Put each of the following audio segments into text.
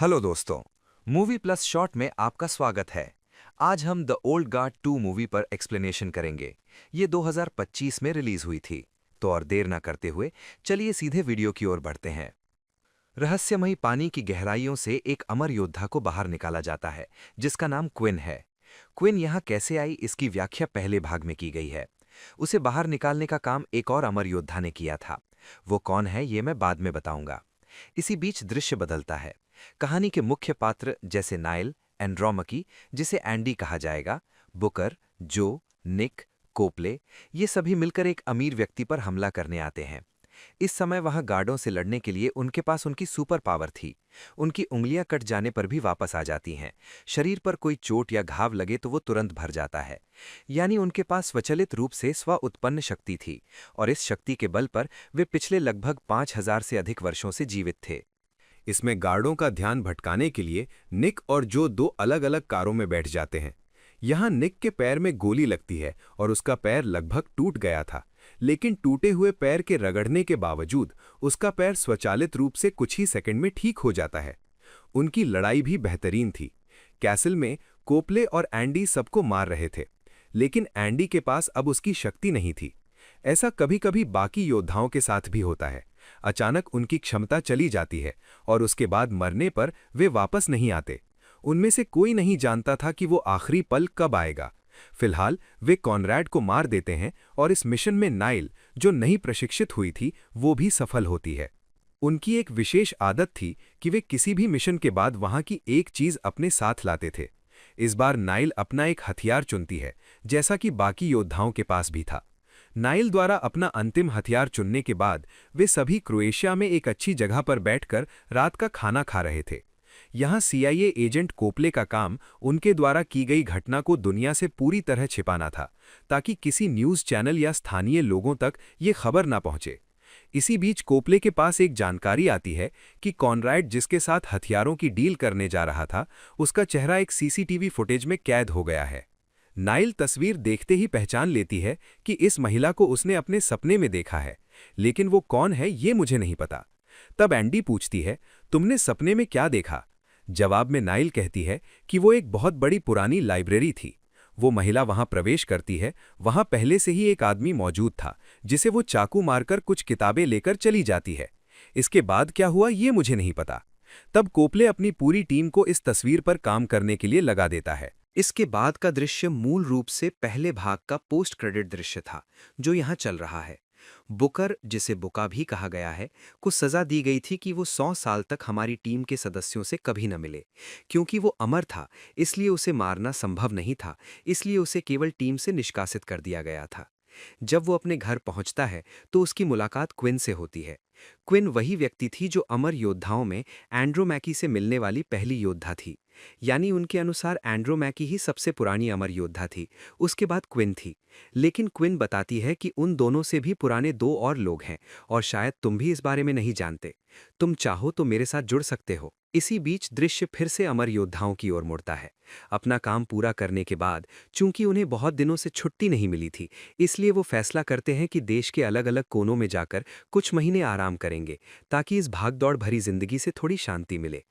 Hello दोस्तों। Movie plus short में आपका स्वागत है। आज हम द ओल्ड गार्ड 2 मूवी पर एक्सप्लेनेशन करेंगे। ये 2025 में रिलीज हुई थी। तो और देर ना करते हुए चलिए सीधे वीडियो की ओर बढ़ते हैं। रहस्यमयी पानी की गहराइयों से एक अमर योद्धा को बाहर निकाला जाता है, जिसका नाम क्विन है। क्विन यहाँ कैसे आई, इसकी व्याख्या पहले भाग में की गई है। उसे बाहर निकालने का काम एक और अमर योद्धा ने किया था। वो कौन है, ये मैं बाद में बताऊंगा। इसी बीच दृश्य बदलता है। कहानी के मुख्य पात्र जैसे नाइल, एंड्रोमकी जिसे एंडी कहा जाएगा, बुकर, जो, निक, कोपले, ये सभी मिलकर एक अमीर व्यक्ति पर हमला करने आते हैं। इस समय वहां गार्डों से लड़ने के लिए उनके पास उनकी सुपर पावर थी। उनकी उंगलियां कट जाने पर भी वापस आ जाती हैं। शरीर पर कोई चोट या घाव लगे तो वो तुरंत भर जाता है। यानी उनके पास स्वचालित रूप से स्व उत्पन्न शक्ति थी, और इस शक्ति के बल पर वे पिछले लगभग 5000 से अधिक वर्षों से जीवित थे। इसमें गार्डों का ध्यान भटकाने के लिए निक और जो दो अलग-अलग कारों में बैठ जाते हैं। यहाँ निक के पैर में गोली लगती है और उसका पैर लगभग टूट गया था, लेकिन टूटे हुए पैर के रगड़ने के बावजूद उसका पैर स्वचालित रूप से कुछ ही सेकंड में ठीक हो जाता है। उनकी लड़ाई भी बेहतरीन थी। कैसल में कोपले और एंडी सबको मार रहे थे, लेकिन एंडी के पास अब उसकी शक्ति नहीं थी। ऐसा कभी-कभी बाकी योद्धाओं के साथ भी होता है। अचानक उनकी क्षमता चली जाती है और उसके बाद मरने पर वे वापस नहीं आते। उनमें से कोई नहीं जानता था कि वो आखिरी पल कब आएगा। फिलहाल वे कॉनरैड को मार देते हैं और इस मिशन में नाइल, जो नई प्रशिक्षित हुई थी, वो भी सफल होती है। उनकी एक विशेष आदत थी कि वे किसी भी मिशन के बाद वहां की एक चीज अपने साथ लाते थे। इस बार नाइल अपना एक हथियार चुनती है, जैसा कि बाकी योद्धाओं के पास भी था। नाइल द्वारा अपना अंतिम हथियार चुनने के बाद वे सभी क्रोएशिया में एक अच्छी जगह पर बैठकर रात का खाना खा रहे थे। यहाँ सीआईए एजेंट कोपले का काम उनके द्वारा की गई घटना को दुनिया से पूरी तरह छिपाना था, ताकि किसी न्यूज़ चैनल या स्थानीय लोगों तक ये खबर ना पहुंचे। इसी बीच कोपले के पास एक जानकारी आती है कि कॉनरैड, जिसके साथ हथियारों की डील करने जा रहा था, उसका चेहरा एक सीसीटीवी फुटेज में कैद हो गया है। नाइल तस्वीर देखते ही पहचान लेती है कि इस महिला को उसने अपने सपने में देखा है, लेकिन वो कौन है ये मुझे नहीं पता। तब एंडी पूछती है, तुमने सपने में क्या देखा? जवाब में नाइल कहती है कि वो एक बहुत बड़ी पुरानी लाइब्रेरी थी। वो महिला वहां प्रवेश करती है। वहां पहले से ही एक आदमी मौजूद था, जिसे वो चाकू मारकर कुछ किताबें लेकर चली जाती है। इसके बाद क्या हुआ ये मुझे नहीं पता। तब कोपले अपनी पूरी टीम को इस तस्वीर पर काम करने के लिए लगा देता है। इसके बाद का दृश्य मूल रूप से पहले भाग का पोस्ट क्रेडिट दृश्य था, जो यहाँ चल रहा है। बुकर, जिसे बुका भी कहा गया है, को सजा दी गई थी कि वो 100 साल तक हमारी टीम के सदस्यों से कभी न मिले। क्योंकि वो अमर था, इसलिए उसे मारना संभव नहीं था, इसलिए उसे केवल टीम से निष्कासित कर दिया गया था। जब वो अपने घर पहुंचता है तो उसकी मुलाकात क्विन से होती है। क्विन वही व्यक्ति थी जो अमर योद्धाओं में एंड्रोमैकी से मिलने वाली पहली योद्धा थी। यानी उनके अनुसार एंड्रोमैकी ही सबसे पुरानी अमर योद्धा थी, उसके बाद क्विन थी। लेकिन क्विन बताती है कि उन दोनों से भी पुराने दो और लोग हैं, और शायद तुम भी इस बारे में नहीं जानते। तुम चाहो तो मेरे साथ जुड़ सकते हो। इसी बीच दृश्य फिर से अमर योद्धाओं की ओर मुड़ता है। अपना काम पूरा करने के बाद, चूंकि उन्हें बहुत दिनों से छुट्टी नहीं मिली थी, इसलिए वो फैसला करते हैं कि देश के अलग अलग कोनों में जाकर कुछ महीने आराम करेंगे, ताकि इस भागदौड़ भरी जिंदगी से थोड़ी शांति मिले।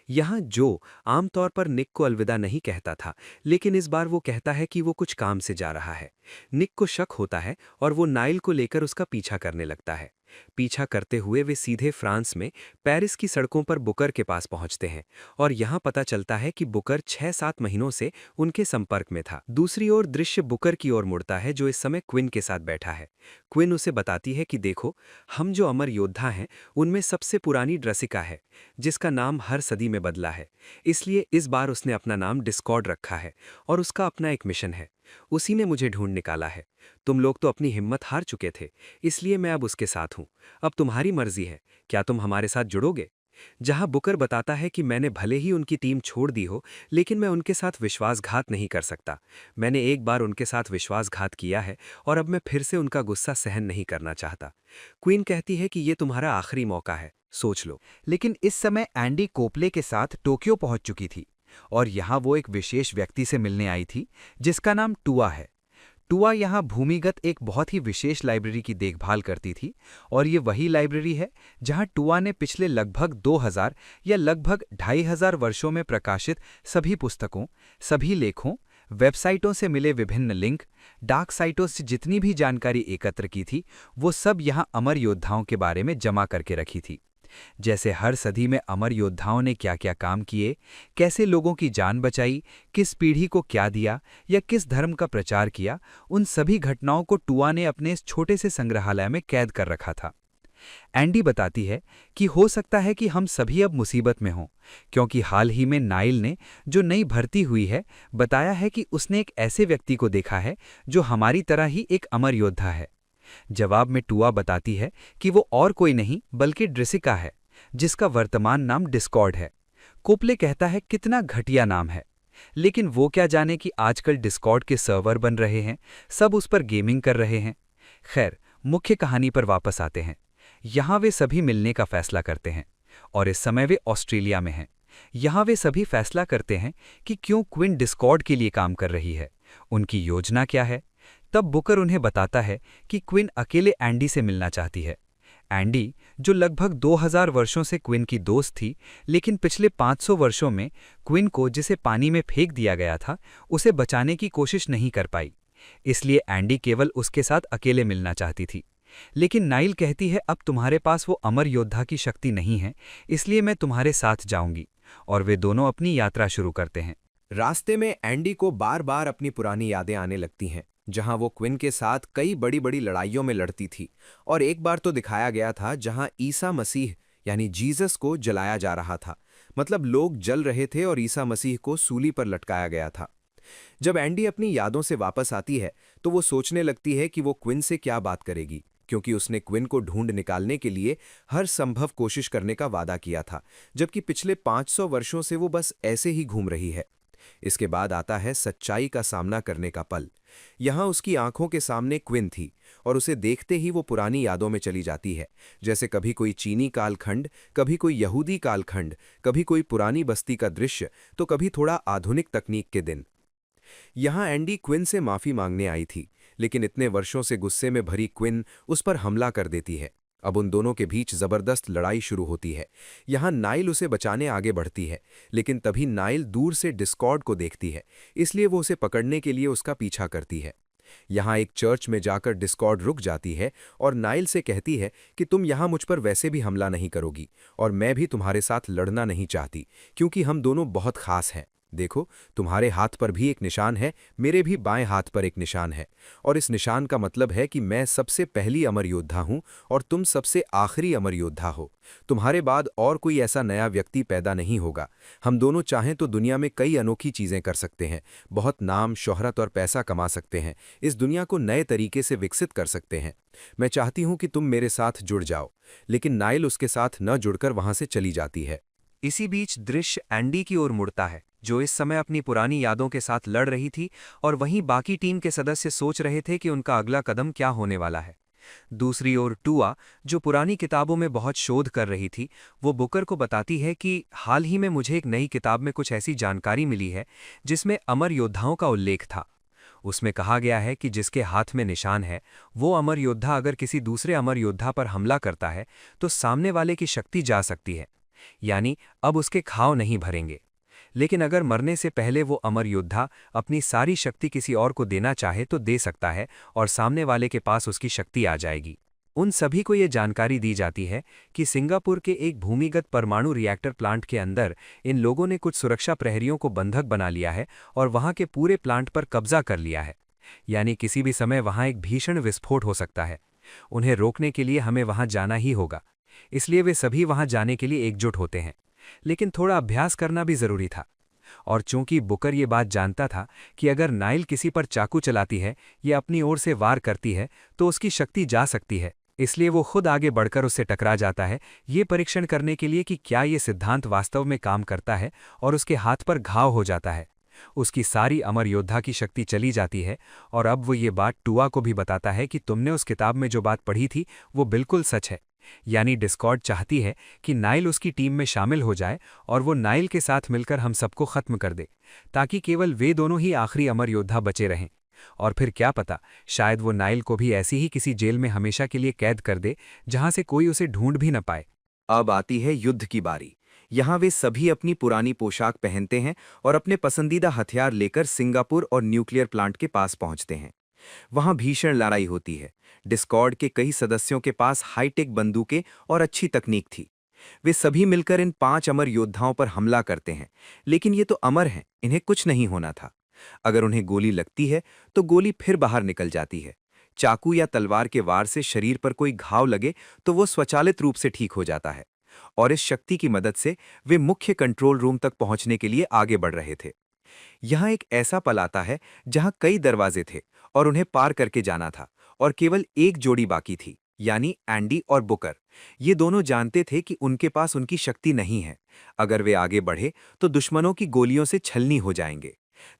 यहाँ जो आमतौर पर निक को अलविदा नहीं कहता था, लेकिन इस बार वो कहता है कि वो कुछ काम से जा रहा है। निक को शक होता है और वो नाइल को लेकर उसका पीछा करने लगता है। पीछा करते हुए वे सीधे फ्रांस में पेरिस की सड़कों पर बुकर के पास पहुंचते हैं, और यहाँ पता चलता है कि बुकर 6-7 महीनों से उनके संपर्क में था। दूसरी ओर दृश्य बुकर की ओर मुड़ता है, जो इस समय क्विन के साथ बैठा है। क्विन उसे बताती है कि देखो, हम जो अमर योद्धा हैं उनमें सबसे पुरानी ड्रेसिका है, जिसका नाम हर सदी में बदला है। इसलिए इस बार उसने अपना नाम डिस्कॉर्ड रखा है, और उसका अपना एक मिशन है। उसी ने मुझे ढूंढ निकाला है। तुम लोग तो अपनी हिम्मत हार चुके थे, इसलिए मैं अब उसके साथ हूं। अब तुम्हारी मर्जी है, क्या तुम हमारे साथ जुड़ोगे? जहां बुकर बताता है कि मैंने भले ही उनकी टीम छोड़ दी हो, लेकिन मैं उनके साथ विश्वासघात नहीं कर सकता। मैंने एक बार उनके साथ विश्वासघात किया है, और अब मैं फिर से उनका गुस्सा सहन नहीं करना चाहता। क्वीन कहती है कि ये तुम्हारा आखिरी मौका है, सोच लो। लेकिन इस समय एंडी कोपले के साथ टोक्यो पहुंच चुकी थी, और यहाँ वो एक विशेष व्यक्ति से मिलने आई थी, जिसका नाम टुआ है। टुआ यहाँ भूमिगत एक बहुत ही विशेष लाइब्रेरी की देखभाल करती थी और ये वही लाइब्रेरी है जहाँ टुआ ने पिछले लगभग 2000 या लगभग 2500 वर्षों में प्रकाशित सभी पुस्तकों, सभी लेखों, वेबसाइटों से मिले विभिन्न लिंक, डाक साइटों से जितनी भी जानकारी एकत्र की थी, वो सब यहाँ अमर योद्धाओं के बारे में जमा करके रखी थी। जैसे हर सदी में अमर योद्धाओं ने क्या क्या काम किए, कैसे लोगों की जान बचाई, किस पीढ़ी को क्या दिया या किस धर्म का प्रचार किया, उन सभी घटनाओं को टुआ ने अपने इस छोटे से संग्रहालय में कैद कर रखा था। एंडी बताती है कि हो सकता है कि हम सभी अब मुसीबत में हों, क्योंकि हाल ही में नाइल ने, जो नई भर्ती हुई है, बताया है कि उसने एक ऐसे व्यक्ति को देखा है जो हमारी तरह ही एक अमर योद्धा है। जवाब में टुआ बताती है कि वो और कोई नहीं बल्कि ड्रेसिका है, जिसका वर्तमान नाम डिस्कॉर्ड है। कोपले कहता है कितना घटिया नाम है, लेकिन वो क्या जाने कि आजकल डिस्कॉर्ड के सर्वर बन रहे हैं, सब उस पर गेमिंग कर रहे हैं। खैर, मुख्य कहानी पर वापस आते हैं। यहाँ वे सभी मिलने का फैसला करते हैं और इस समय वे ऑस्ट्रेलिया में हैं। यहाँ वे सभी फैसला करते हैं कि क्यों क्विन डिस्कॉर्ड के लिए काम कर रही है, उनकी योजना क्या है। तब बुकर उन्हें बताता है कि क्विन अकेले एंडी से मिलना चाहती है। एंडी, जो लगभग 2000 वर्षों से क्विन की दोस्त थी, लेकिन पिछले 500 वर्षों में क्विन को, जिसे पानी में फेंक दिया गया था, उसे बचाने की कोशिश नहीं कर पाई। इसलिए एंडी केवल उसके साथ अकेले मिलना चाहती थी। लेकिन नाइल कहती है अब तुम्हारे पास वो अमर योद्धा की शक्ति नहीं है, इसलिए मैं तुम्हारे साथ जाऊंगी, और वे दोनों अपनी यात्रा शुरू करते हैं। रास्ते में एंडी को बार बार अपनी पुरानी यादें आने लगती हैं, जहां वो क्विन के साथ कई बड़ी बड़ी लड़ाइयों में लड़ती थी। और एक बार तो दिखाया गया था जहां ईसा मसीह यानी जीसस को जलाया जा रहा था, मतलब लोग जल रहे थे और ईसा मसीह को सूली पर लटकाया गया था। जब एंडी अपनी यादों से वापस आती है तो वो सोचने लगती है कि वो क्विन से क्या बात करेगी, क्योंकि उसने क्विन को ढूंढ निकालने के लिए हर संभव कोशिश करने का वादा किया था, जबकि पिछले 500 वर्षों से वो बस ऐसे ही घूम रही है। इसके बाद आता है सच्चाई का सामना करने का पल। यहां उसकी आंखों के सामने क्विन थी और उसे देखते ही वो पुरानी यादों में चली जाती है, जैसे कभी कोई चीनी कालखंड, कभी कोई यहूदी कालखंड, कभी कोई पुरानी बस्ती का दृश्य, तो कभी थोड़ा आधुनिक तकनीक के दिन। यहां एंडी क्विन से माफी मांगने आई थी, लेकिन इतने वर्षों से गुस्से में भरी क्विन उस पर हमला कर देती है। अब उन दोनों के बीच जबरदस्त लड़ाई शुरू होती है। यहां नाइल उसे बचाने आगे बढ़ती है, लेकिन तभी नाइल दूर से डिस्कॉर्ड को देखती है, इसलिए वो उसे पकड़ने के लिए उसका पीछा करती है। यहां एक चर्च में जाकर डिस्कॉर्ड रुक जाती है और नाइल से कहती है कि तुम यहां मुझ पर वैसे भी हमला नहीं करोगी और मैं भी तुम्हारे साथ लड़ना नहीं चाहती, क्योंकि हम दोनों बहुत खास हैं। देखो, तुम्हारे हाथ पर भी एक निशान है, मेरे भी बाएं हाथ पर एक निशान है, और इस निशान का मतलब है कि मैं सबसे पहली अमर योद्धा हूं और तुम सबसे आखिरी अमर योद्धा हो। तुम्हारे बाद और कोई ऐसा नया व्यक्ति पैदा नहीं होगा। हम दोनों चाहें तो दुनिया में कई अनोखी चीजें कर सकते हैं, बहुत नाम, शोहरत और पैसा कमा सकते हैं, इस दुनिया को नए तरीके से विकसित कर सकते हैं। मैं चाहती हूं कि तुम मेरे साथ जुड़ जाओ। लेकिन नाइल उसके साथ न जुड़कर वहां से चली जाती है। इसी बीच दृश्य एंडी की ओर मुड़ता है, जो इस समय अपनी पुरानी यादों के साथ लड़ रही थी, और वहीं बाकी टीम के सदस्य सोच रहे थे कि उनका अगला कदम क्या होने वाला है। दूसरी ओर टुआ, जो पुरानी किताबों में बहुत शोध कर रही थी, वो बुकर को बताती है कि हाल ही में मुझे एक नई किताब में कुछ ऐसी जानकारी मिली है जिसमें अमर योद्धाओं का उल्लेख था। उसमें कहा गया है कि जिसके हाथ में निशान है, वो अमर योद्धा अगर किसी दूसरे अमर योद्धा पर हमला करता है तो सामने वाले की शक्ति जा सकती है, यानी अब उसके घाव नहीं भरेंगे। लेकिन अगर मरने से पहले वो अमर योद्धा अपनी सारी शक्ति किसी और को देना चाहे तो दे सकता है और सामने वाले के पास उसकी शक्ति आ जाएगी। उन सभी को ये जानकारी दी जाती है कि सिंगापुर के एक भूमिगत परमाणु रिएक्टर प्लांट के अंदर इन लोगों ने कुछ सुरक्षा प्रहरियों को बंधक बना लिया है और वहां के पूरे प्लांट पर कब्जा कर लिया है, यानी किसी भी समय वहां एक भीषण विस्फोट हो सकता है। उन्हें रोकने के लिए हमें वहां जाना ही होगा, इसलिए वे सभी वहां जाने के लिए एकजुट होते हैं। लेकिन थोड़ा अभ्यास करना भी जरूरी था, और चूंकि बुकर ये बात जानता था कि अगर नाइल किसी पर चाकू चलाती है या अपनी ओर से वार करती है तो उसकी शक्ति जा सकती है, इसलिए वो खुद आगे बढ़कर उससे टकरा जाता है, ये परीक्षण करने के लिए कि क्या ये सिद्धांत वास्तव में काम करता है, और उसके हाथ पर घाव हो जाता है। उसकी सारी अमर योद्धा की शक्ति चली जाती है, और अब वो ये बात टुआ को भी बताता है कि तुमने उस किताब में जो बात पढ़ी थी वो बिल्कुल सच है, यानी डिस्कॉर्ड चाहती है कि नाइल उसकी टीम में शामिल हो जाए और वो नाइल के साथ मिलकर हम सबको खत्म कर दे, ताकि केवल वे दोनों ही आखिरी अमर योद्धा बचे रहें। और फिर क्या पता, शायद वो नाइल को भी ऐसी ही किसी जेल में हमेशा के लिए कैद कर दे, जहां से कोई उसे ढूंढ भी न पाए। अब आती है युद्ध की बारी। यहाँ वे सभी अपनी पुरानी पोशाक पहनते हैं और अपने पसंदीदा हथियार लेकर सिंगापुर और न्यूक्लियर प्लांट के पास पहुंचते हैं। वहां भीषण लड़ाई होती है। डिस्कॉर्ड के कई सदस्यों के पास हाईटेक बंदूकें और अच्छी तकनीक थी। वे सभी मिलकर इन 5 अमर योद्धाओं पर हमला करते हैं, लेकिन ये तो अमर हैं, इन्हें कुछ नहीं होना था। अगर उन्हें गोली लगती है तो गोली फिर बाहर निकल जाती है। चाकू या तलवार के वार से शरीर पर कोई घाव लगे तो वो स्वचालित रूप से ठीक हो जाता है। और इस शक्ति की मदद से वे मुख्य कंट्रोल रूम तक पहुंचने के लिए आगे बढ़ रहे थे। यहाँ एक ऐसा पल आता है जहां कई दरवाजे थे और उन्हें पार करके जाना था, और केवल एक जोड़ी बाकी थी, यानी एंडी और बुकर। ये दोनों जानते थे कि उनके पास उनकी शक्ति नहीं है। अगर वे आगे बढ़े तो दुश्मनों की गोलियों से छलनी हो जाएंगे।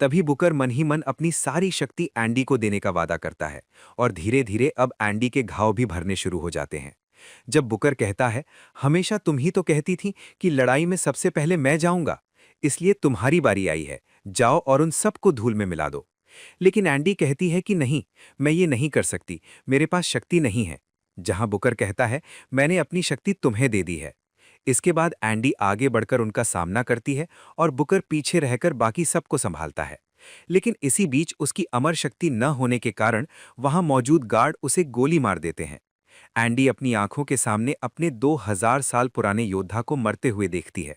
तभी बुकर मन ही मन अपनी सारी शक्ति एंडी को देने का वादा करता है, और धीरे धीरे अब एंडी के घाव भी भरने शुरू हो जाते हैं। जब बुकर कहता है, हमेशा तुम ही तो कहती थी कि लड़ाई में सबसे पहले मैं जाऊंगा, इसलिए तुम्हारी बारी आई है, जाओ और उन सबको धूल में मिला दो। लेकिन एंडी कहती है कि नहीं, मैं ये नहीं कर सकती, मेरे पास शक्ति नहीं है। जहां बुकर कहता है, मैंने अपनी शक्ति तुम्हें दे दी है। इसके बाद एंडी आगे बढ़कर उनका सामना करती है और बुकर पीछे रहकर बाकी सबको संभालता है। लेकिन इसी बीच उसकी अमर शक्ति न होने के कारण वहां मौजूद गार्ड उसे गोली मार देते हैं। एंडी अपनी आंखों के सामने अपने 2000 साल पुराने योद्धा को मरते हुए देखती है।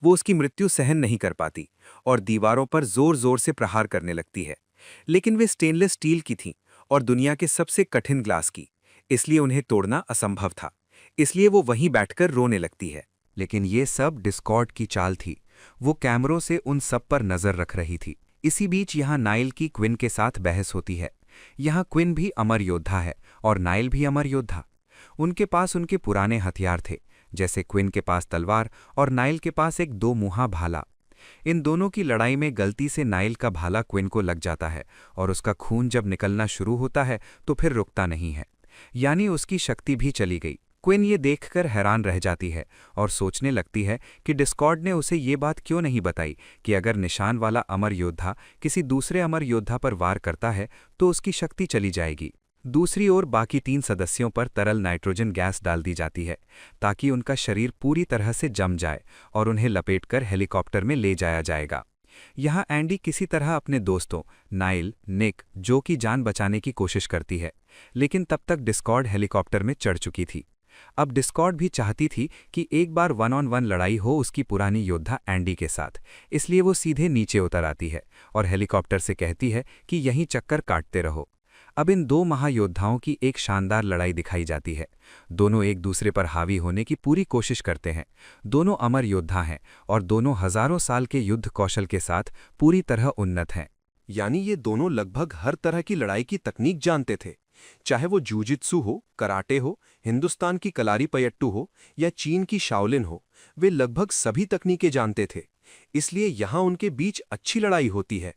वो उसकी मृत्यु सहन नहीं कर पाती और दीवारों पर जोर जोर से प्रहार करने लगती है। लेकिन वे स्टेनलेस स्टील की थीं और दुनिया के सबसे कठिन ग्लास की, इसलिए उन्हें तोड़ना असंभव था। इसलिए वो वहीं बैठकर रोने लगती है। लेकिन ये सब डिस्कॉर्ड की चाल थी। वो कैमरों से उन सब पर नजर रख रही थी। इसी बीच यहाँ नाइल की क्विन के साथ बहस होती है। यहाँ क्विन भी अमर योद्धा है और नाइल भी अमर योद्धा। उनके पास उनके पुराने हथियार थे, जैसे क्विन के पास तलवार और नाइल के पास एक 2 मुहा भाला। इन दोनों की लड़ाई में गलती से नाइल का भाला क्विन को लग जाता है और उसका खून जब निकलना शुरू होता है तो फिर रुकता नहीं है, यानी उसकी शक्ति भी चली गई। क्विन ये देखकर हैरान रह जाती है और सोचने लगती है कि डिस्कॉर्ड ने उसे ये बात क्यों नहीं बताई कि अगर निशान वाला अमर योद्धा किसी दूसरे अमर योद्धा पर वार करता है तो उसकी शक्ति चली जाएगी। दूसरी ओर बाकी 3 सदस्यों पर तरल नाइट्रोजन गैस डाल दी जाती है ताकि उनका शरीर पूरी तरह से जम जाए और उन्हें लपेटकर हेलीकॉप्टर में ले जाया जाएगा। यहाँ एंडी किसी तरह अपने दोस्तों नाइल, निक, जो की जान बचाने की कोशिश करती है, लेकिन तब तक डिस्कॉर्ड हेलीकॉप्टर में चढ़ चुकी थी। अब डिस्कॉर्ड भी चाहती थी कि एक बार 1-on-1 लड़ाई हो उसकी पुरानी योद्धा एंडी के साथ, इसलिए वो सीधे नीचे उतर आती है और हेलीकॉप्टर से कहती है कि यहीं चक्कर काटते रहो। अब इन 2 महायोद्धाओं की एक शानदार लड़ाई दिखाई जाती है। दोनों एक दूसरे पर हावी होने की पूरी कोशिश करते हैं। दोनों अमर योद्धा हैं और दोनों हजारों साल के युद्ध कौशल के साथ पूरी तरह उन्नत हैं। यानी ये दोनों लगभग हर तरह की लड़ाई की तकनीक जानते थे, चाहे वो जूजित्सु हो, कराटे हो, हिंदुस्तान की कलारीपयट्टू हो या चीन की शाओलिन हो, वे लगभग सभी तकनीकें जानते थे। इसलिए यहाँ उनके बीच अच्छी लड़ाई होती है।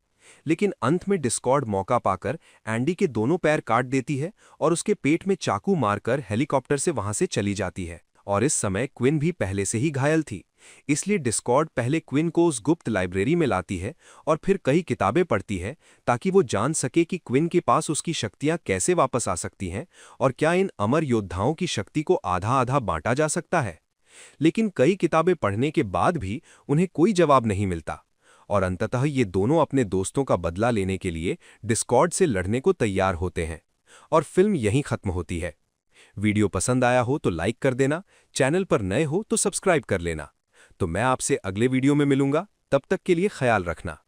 लेकिन अंत में डिस्कॉर्ड मौका पाकर एंडी के दोनों पैर काट देती है और उसके पेट में चाकू मारकर हेलीकॉप्टर से वहां से चली जाती है। और इस समय क्विन भी पहले से ही घायल थी, इसलिए डिस्कॉर्ड पहले क्विन को उस गुप्त लाइब्रेरी में लाती है और फिर कई किताबें पढ़ती है ताकि वो जान सके कि क्विन के पास उसकी शक्तियां कैसे वापस आ सकती हैं और क्या इन अमर योद्धाओं की शक्ति को आधा आधा बांटा जा सकता है। लेकिन कई किताबें पढ़ने के बाद भी उन्हें कोई जवाब नहीं मिलता और अंततः ये दोनों अपने दोस्तों का बदला लेने के लिए डिस्कॉर्ड से लड़ने को तैयार होते हैं और फिल्म यहीं खत्म होती है। वीडियो पसंद आया हो तो लाइक कर देना, चैनल पर नए हो तो सब्सक्राइब कर लेना। तो मैं आपसे अगले वीडियो में मिलूंगा, तब तक के लिए ख्याल रखना।